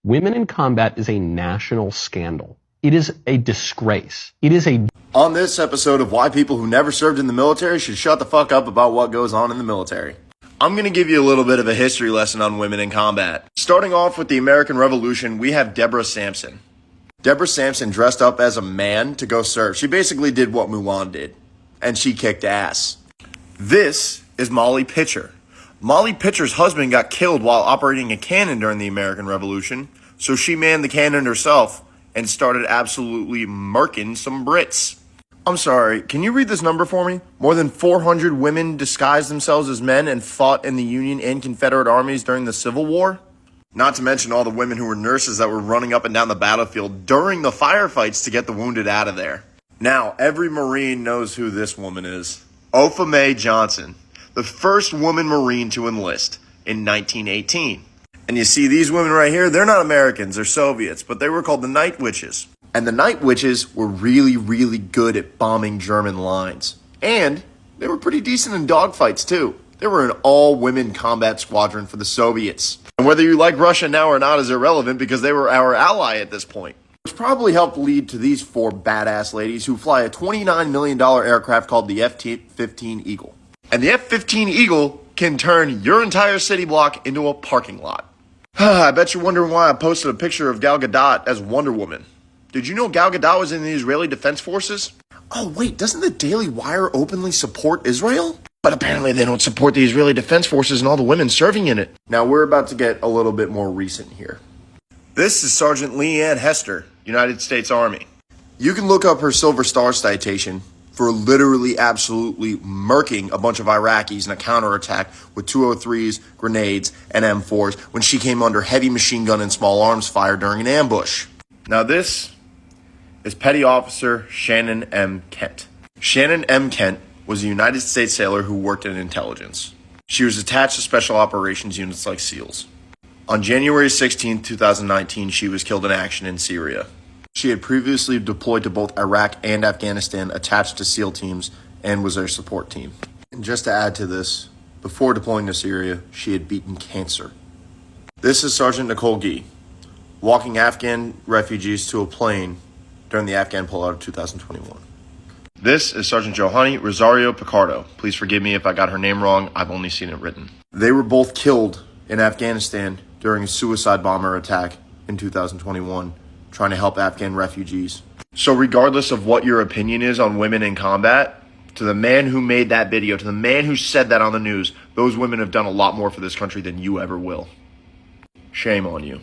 Women in combat is a national scandal. It is a disgrace. It is a... On this episode of why people who never served in the military should shut the fuck up about what goes on in the military. I'm going to give you a little bit of a history lesson on women in combat. Starting off with the American Revolution, we have Deborah Sampson. Deborah Sampson dressed up as a man to go serve. She basically did what Mulan did, and she kicked ass. This is Molly Pitcher. Molly Pitcher's husband got killed while operating a cannon during the American Revolution, so she manned the cannon herself and started absolutely murking some Brits. I'm sorry, can you read this number for me? More than 400 women disguised themselves as men and fought in the Union and Confederate armies during the Civil War? Not to mention all the women who were nurses that were running up and down the battlefield during the firefights to get the wounded out of there. Now, every Marine knows who this woman is. Opha May Johnson, the first woman Marine to enlist in 1918. And you see these women right here, they're not Americans, they're Soviets, but they were called the Night Witches. And the Night Witches were really, really good at bombing German lines. And they were pretty decent in dogfights too. They were an all-women combat squadron for the Soviets. And whether you like Russia now or not is irrelevant because they were our ally at this point. Which probably helped lead to these four badass ladies who fly a $29 million aircraft called the F-15 Eagle. And the F-15 Eagle can turn your entire city block into a parking lot. I bet you're wondering why I posted a picture of Gal Gadot as Wonder Woman. Did you know Gal Gadot was in the Israeli Defense Forces? Oh wait, doesn't the Daily Wire openly support Israel? But apparently they don't support the Israeli Defense Forces and all the women serving in it. Now we're about to get a little bit more recent here. This is Sergeant Leanne Hester, United States Army. You can look up her Silver Star citation for literally absolutely murking a bunch of Iraqis in a counterattack with 203s, grenades, and M4s when she came under heavy machine gun and small arms fire during an ambush. Now this is Petty Officer Shannon M. Kent. Shannon M. Kent was a United States sailor who worked in intelligence. She was attached to special operations units like SEALs. On January 16, 2019, she was killed in action in Syria. She had previously deployed to both Iraq and Afghanistan attached to SEAL teams and was their support team. And just to add to this, before deploying to Syria, she had beaten cancer. This is Sergeant Nicole Gee, walking Afghan refugees to a plane during the Afghan pullout of 2021. This is Sergeant Johanny Rosario Picardo. Please forgive me if I got her name wrong. I've only seen it written. They were both killed in Afghanistan during a suicide bomber attack in 2021, trying to help Afghan refugees. So regardless of what your opinion is on women in combat, to the man who made that video, to the man who said that on the news, those women have done a lot more for this country than you ever will. Shame on you.